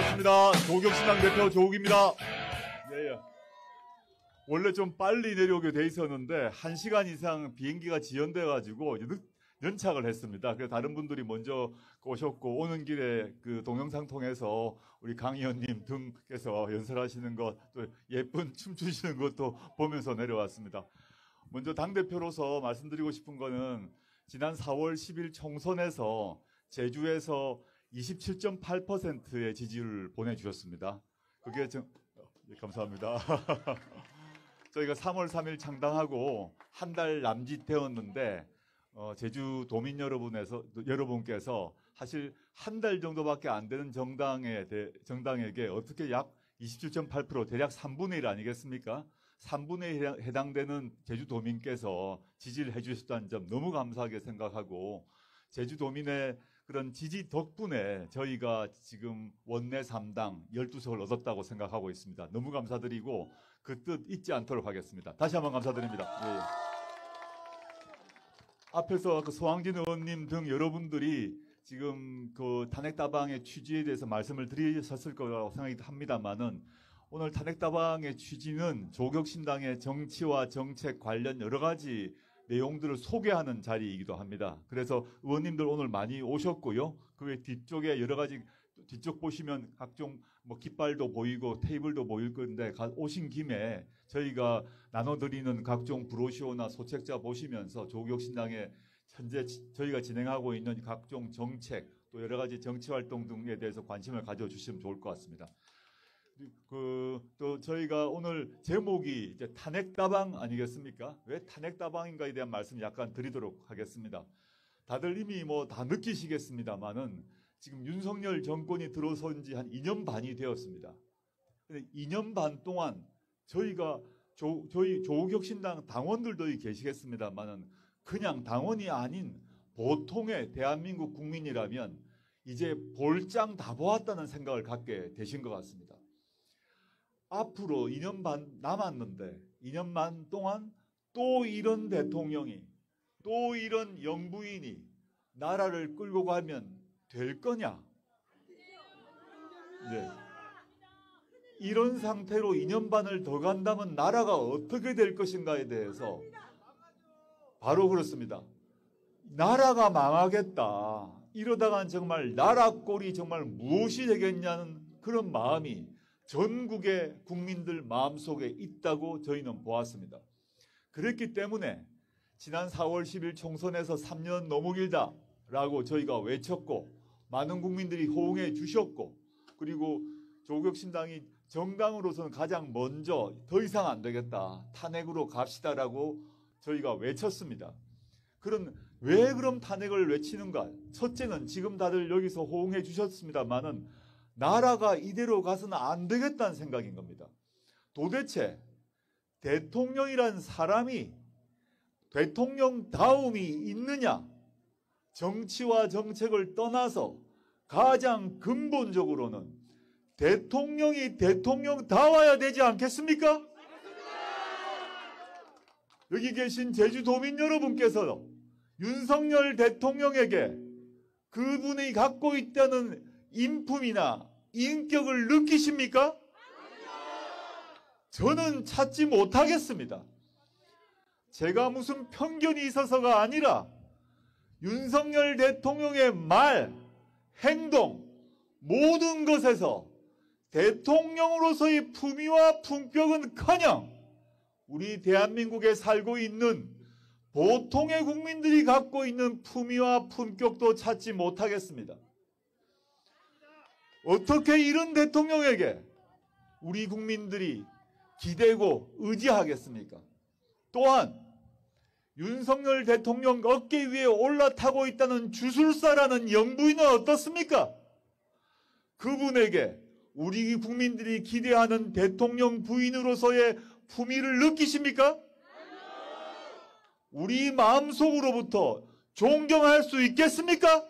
반갑습니다. 조국신당 대표 조국입니다. 네, 원래 좀 빨리 내려오게 돼 있었는데 1시간 이상 비행기가 지연돼가지고 연착을 했습니다. 그래서 다른 분들이 먼저 오셨고 오는 길에 그 동영상 통해서 우리 강 의원님 등께서 연설하시는 것, 또 예쁜 춤추시는 것도 보면서 내려왔습니다. 먼저 당대표로서 말씀드리고 싶은 거는 지난 4월 10일 총선에서 제주에서 27.8%의 지지를 보내주셨습니다. 그게 감사합니다. 저희가 3월 3일 창당하고 한 달 남짓 되었는데 제주 도민 여러분께서 사실 한 달 정도밖에 안 되는 정당에게 어떻게 약 27.8% 대략 3분의 1 아니겠습니까? 3분의 1에 해당되는 제주도민께서 지지를 해주셨다는 점 너무 감사하게 생각하고 제주도민의 그런 지지 덕분에 저희가 지금 원내 3당 12석을 얻었다고 생각하고 있습니다. 너무 감사드리고 그 뜻 잊지 않도록 하겠습니다. 다시 한번 감사드립니다. 예. 앞에서 그 소항진 의원님 등 여러분들이 지금 그 탄핵다방의 취지에 대해서 말씀을 드리셨을 거라고 생각이 합니다만은 오늘 탄핵다방의 취지는 조국신당의 정치와 정책 관련 여러 가지 내용들을 소개하는 자리이기도 합니다. 그래서 의원님들 오늘 많이 오셨고요. 그 외 뒤쪽에 여러 가지 뒤쪽 보시면 각종 뭐 깃발도 보이고 테이블도 보일 건데 오신 김에 저희가 나눠드리는 각종 브로셔나 소책자 보시면서 조국신당의 현재 저희가 진행하고 있는 각종 정책 또 여러 가지 정치활동 등에 대해서 관심을 가져주시면 좋을 것 같습니다. 또 저희가 오늘 제목이 이제 탄핵다방 아니겠습니까? 왜 탄핵다방인가에 대한 말씀 약간 드리도록 하겠습니다. 다들 이미 뭐 다 느끼시겠습니다만은 지금 윤석열 정권이 들어선 지 한 2년 반이 되었습니다. 2년 반 동안 저희가 저희 조국혁신당 당원들도 계시겠습니다만은 그냥 당원이 아닌 보통의 대한민국 국민이라면 이제 볼장 다 보았다는 생각을 갖게 되신 것 같습니다. 앞으로 2년 반 남았는데 2년 반 동안 또 이런 대통령이 또 이런 영부인이 나라를 끌고 가면 될 거냐? 네. 이런 상태로 2년 반을 더 간다면 나라가 어떻게 될 것인가에 대해서 바로 그렇습니다. 나라가 망하겠다. 이러다간 정말 나라 꼴이 정말 무엇이 되겠냐는 그런 마음이 전국의 국민들 마음속에 있다고 저희는 보았습니다. 그랬기 때문에 지난 4월 10일 총선에서 3년 너무 길다라고 저희가 외쳤고 많은 국민들이 호응해 주셨고 그리고 조국신당이 정당으로서는 가장 먼저 더 이상 안 되겠다. 탄핵으로 갑시다라고 저희가 외쳤습니다. 왜 그럼 탄핵을 외치는가? 첫째는 지금 다들 여기서 호응해 주셨습니다만은 나라가 이대로 가서는 안 되겠다는 생각인 겁니다. 도대체 대통령이란 사람이 대통령다움이 있느냐? 정치와 정책을 떠나서 가장 근본적으로는 대통령이 대통령다워야 되지 않겠습니까? 여기 계신 제주도민 여러분께서 윤석열 대통령에게 그분이 갖고 있다는 인품이나 인격을 느끼십니까? 저는 찾지 못하겠습니다. 제가 무슨 편견이 있어서가 아니라 윤석열 대통령의 말, 행동, 모든 것에서 대통령으로서의 품위와 품격은커녕 우리 대한민국에 살고 있는 보통의 국민들이 갖고 있는 품위와 품격도 찾지 못하겠습니다. 어떻게 이런 대통령에게 우리 국민들이 기대고 의지하겠습니까? 또한 윤석열 대통령 어깨 위에 올라타고 있다는 주술사라는 영부인은 어떻습니까? 그분에게 우리 국민들이 기대하는 대통령 부인으로서의 품위를 느끼십니까? 우리 마음속으로부터 존경할 수 있겠습니까?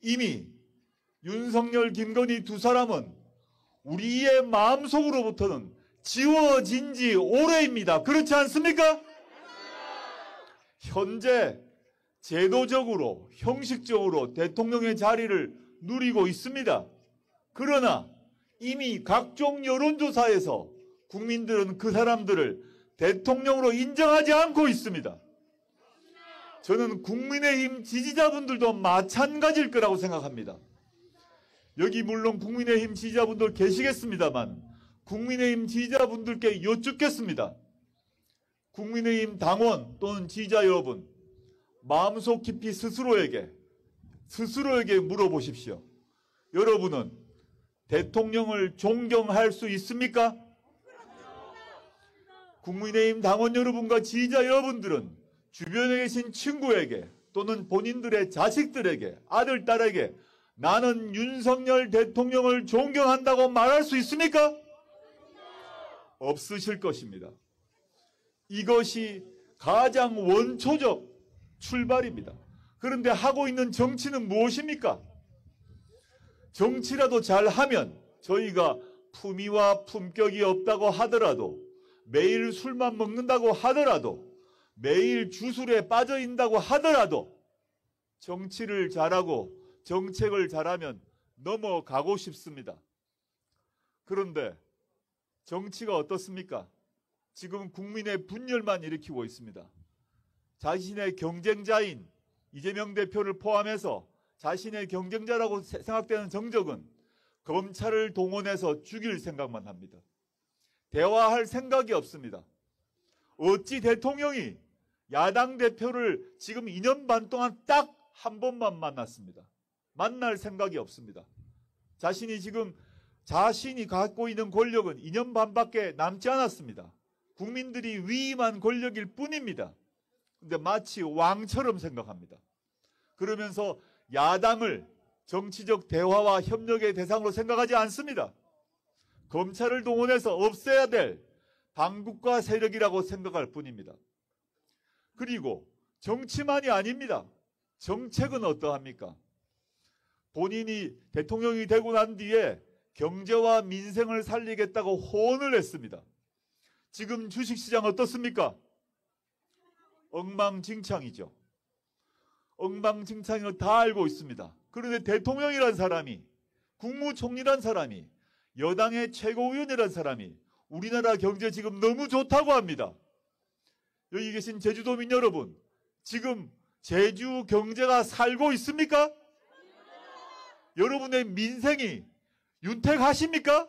이미 윤석열, 김건희 두 사람은 우리의 마음속으로부터는 지워진 지 오래입니다. 그렇지 않습니까? 현재 제도적으로, 형식적으로 대통령의 자리를 누리고 있습니다. 그러나 이미 각종 여론조사에서 국민들은 그 사람들을 대통령으로 인정하지 않고 있습니다. 저는 국민의힘 지지자분들도 마찬가지일 거라고 생각합니다. 여기 물론 국민의힘 지지자분들 계시겠습니다만 국민의힘 지지자분들께 여쭙겠습니다. 국민의힘 당원 또는 지지자 여러분, 마음속 깊이 스스로에게 물어보십시오. 여러분은 대통령을 존경할 수 있습니까? 국민의힘 당원 여러분과 지지자 여러분들은 주변에 계신 친구에게 또는 본인들의 자식들에게, 아들, 딸에게 나는 윤석열 대통령을 존경한다고 말할 수 있습니까? 없으실 것입니다. 이것이 가장 원초적 출발입니다. 그런데 하고 있는 정치는 무엇입니까? 정치라도 잘하면 저희가 품위와 품격이 없다고 하더라도, 매일 술만 먹는다고 하더라도, 매일 주술에 빠져 있다고 하더라도 정치를 잘하고 정책을 잘하면 넘어가고 싶습니다. 그런데 정치가 어떻습니까? 지금 국민의 분열만 일으키고 있습니다. 자신의 경쟁자인 이재명 대표를 포함해서 자신의 경쟁자라고 생각되는 정적은 검찰을 동원해서 죽일 생각만 합니다. 대화할 생각이 없습니다. 어찌 대통령이 야당 대표를 지금 2년 반 동안 딱 한 번만 만났습니다. 만날 생각이 없습니다. 자신이 갖고 있는 권력은 2년 반밖에 남지 않았습니다. 국민들이 위임한 권력일 뿐입니다. 근데 마치 왕처럼 생각합니다. 그러면서 야당을 정치적 대화와 협력의 대상으로 생각하지 않습니다. 검찰을 동원해서 없애야 될 반국가 세력이라고 생각할 뿐입니다. 그리고 정치만이 아닙니다. 정책은 어떠합니까? 본인이 대통령이 되고 난 뒤에 경제와 민생을 살리겠다고 호언을 했습니다. 지금 주식시장 어떻습니까? 엉망진창이죠. 엉망진창인 걸 다 알고 있습니다. 그런데 대통령이란 사람이, 국무총리란 사람이, 여당의 최고위원이란 사람이 우리나라 경제 지금 너무 좋다고 합니다. 여기 계신 제주도민 여러분, 지금 제주 경제가 살고 있습니까? 여러분의 민생이 윤택하십니까?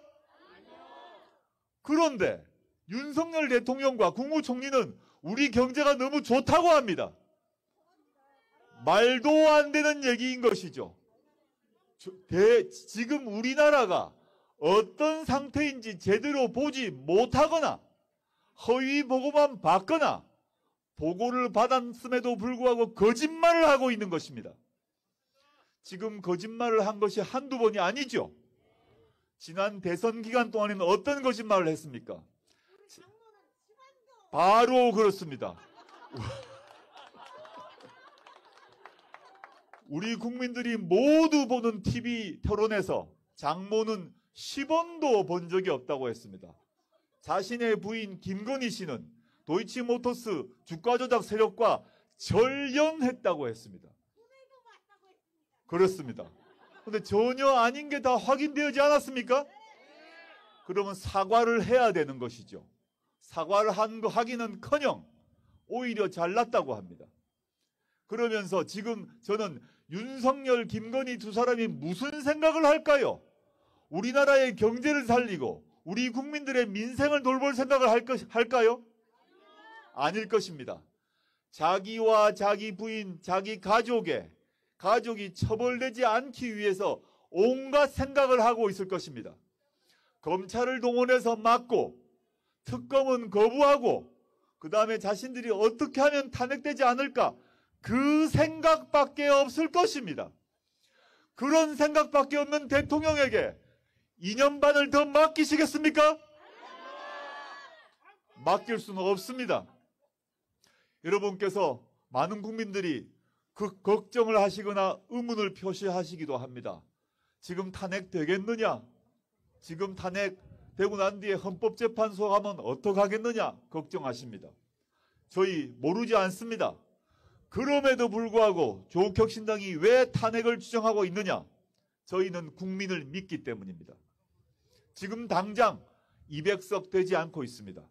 그런데 윤석열 대통령과 국무총리는 우리 경제가 너무 좋다고 합니다. 말도 안 되는 얘기인 것이죠. 지금 우리나라가 어떤 상태인지 제대로 보지 못하거나 허위 보고만 받거나 보고를 받았음에도 불구하고 거짓말을 하고 있는 것입니다. 지금 거짓말을 한 것이 한두 번이 아니죠. 지난 대선 기간 동안에는 어떤 거짓말을 했습니까? 바로 그렇습니다. 우리 국민들이 모두 보는 TV 토론에서 장모는 10원도 번 적이 없다고 했습니다. 자신의 부인 김건희 씨는 도이치모터스 주가 조작 세력과 절연했다고 했습니다. 그렇습니다. 그런데 전혀 아닌 게 다 확인되지 않았습니까? 그러면 사과를 해야 되는 것이죠. 사과를 하기는커녕 오히려 잘났다고 합니다. 그러면서 지금 저는 윤석열, 김건희 두 사람이 무슨 생각을 할까요? 우리나라의 경제를 살리고 우리 국민들의 민생을 돌볼 생각을 할까요? 아닐 것입니다. 자기와 자기 부인, 자기 가족이 처벌되지 않기 위해서 온갖 생각을 하고 있을 것입니다. 검찰을 동원해서 막고 특검은 거부하고 그 다음에 자신들이 어떻게 하면 탄핵되지 않을까, 그 생각밖에 없을 것입니다. 그런 생각밖에 없는 대통령에게 2년 반을 더 맡기시겠습니까? 맡길 수는 없습니다. 여러분께서 많은 국민들이 그 걱정을 하시거나 의문을 표시하시기도 합니다. 지금 탄핵되겠느냐? 지금 탄핵되고 난 뒤에 헌법재판소 가면 어떡하겠느냐? 걱정하십니다. 저희 모르지 않습니다. 그럼에도 불구하고 조국혁신당이 왜 탄핵을 주장하고 있느냐? 저희는 국민을 믿기 때문입니다. 지금 당장 200석 되지 않고 있습니다.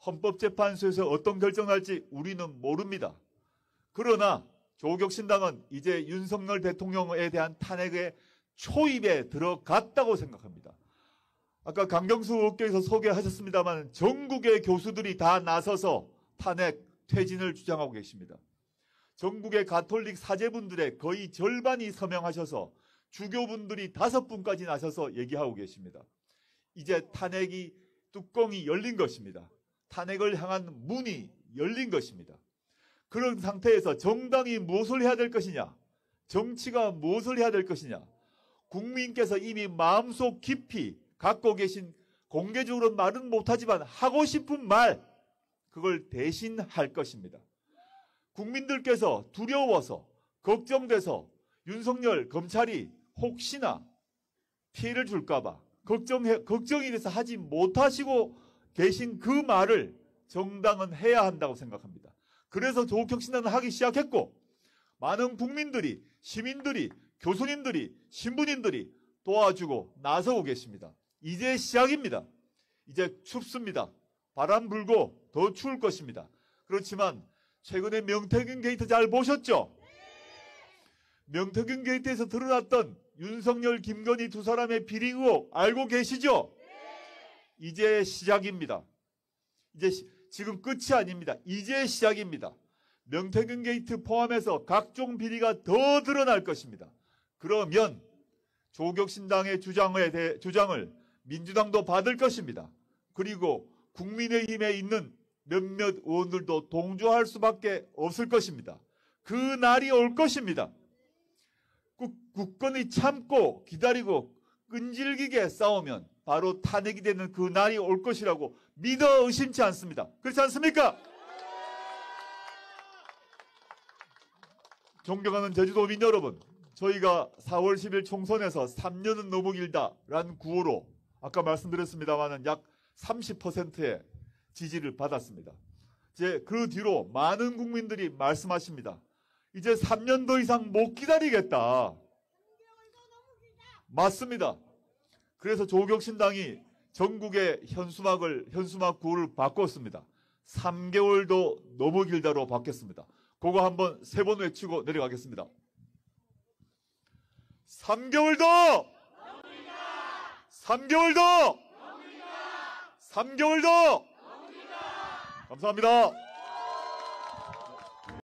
헌법재판소에서 어떤 결정할지 우리는 모릅니다. 그러나 조국혁신당은 이제 윤석열 대통령에 대한 탄핵의 초입에 들어갔다고 생각합니다. 아까 강경수 의원께서 소개하셨습니다만 전국의 교수들이 다 나서서 탄핵 퇴진을 주장하고 계십니다. 전국의 가톨릭 사제분들의 거의 절반이 서명하셔서 주교분들이 5분까지 나서서 얘기하고 계십니다. 이제 탄핵이 뚜껑이 열린 것입니다. 탄핵을 향한 문이 열린 것입니다. 그런 상태에서 정당이 무엇을 해야 될 것이냐? 정치가 무엇을 해야 될 것이냐? 국민께서 이미 마음속 깊이 갖고 계신, 공개적으로 말은 못하지만 하고 싶은 말, 그걸 대신할 것입니다. 국민들께서 두려워서 걱정돼서 윤석열 검찰이 혹시나 피해를 줄까봐 걱정이 돼서 하지 못하시고 계신 그 말을 정당은 해야 한다고 생각합니다. 그래서 조국혁신당은 하기 시작했고, 많은 국민들이, 시민들이, 교수님들이, 신부님들이 도와주고 나서고 계십니다. 이제 시작입니다. 이제 춥습니다. 바람 불고 더 추울 것입니다. 그렇지만 최근에 명태균 게이트 잘 보셨죠? 명태균 게이트에서 드러났던 윤석열, 김건희 두 사람의 비리 의혹 알고 계시죠? 이제 시작입니다. 지금 끝이 아닙니다. 이제 시작입니다. 명태균 게이트 포함해서 각종 비리가 더 드러날 것입니다. 그러면 조국혁신당의 주장을 민주당도 받을 것입니다. 그리고 국민의힘에 있는 몇몇 의원들도 동조할 수밖에 없을 것입니다. 그 날이 올 것입니다. 굳건히 참고 기다리고 끈질기게 싸우면 바로 탄핵이 되는 그 날이 올 것이라고 믿어 의심치 않습니다. 그렇지 않습니까? 존경하는 제주도민 여러분, 저희가 4월 10일 총선에서 3년은 너무 길다라는 구호로 아까 말씀드렸습니다만 약 30%의 지지를 받았습니다. 이제 그 뒤로 많은 국민들이 말씀하십니다. 이제 3년 더 이상 못 기다리겠다. 맞습니다. 그래서 조국혁신당이 전국의 현수막 구호를 바꿨습니다. 3개월도 너무 길다로 바뀌었습니다. 그거 한번 3번 외치고 내려가겠습니다. 3개월 더! 3개월 더! 3개월 더! 감사합니다.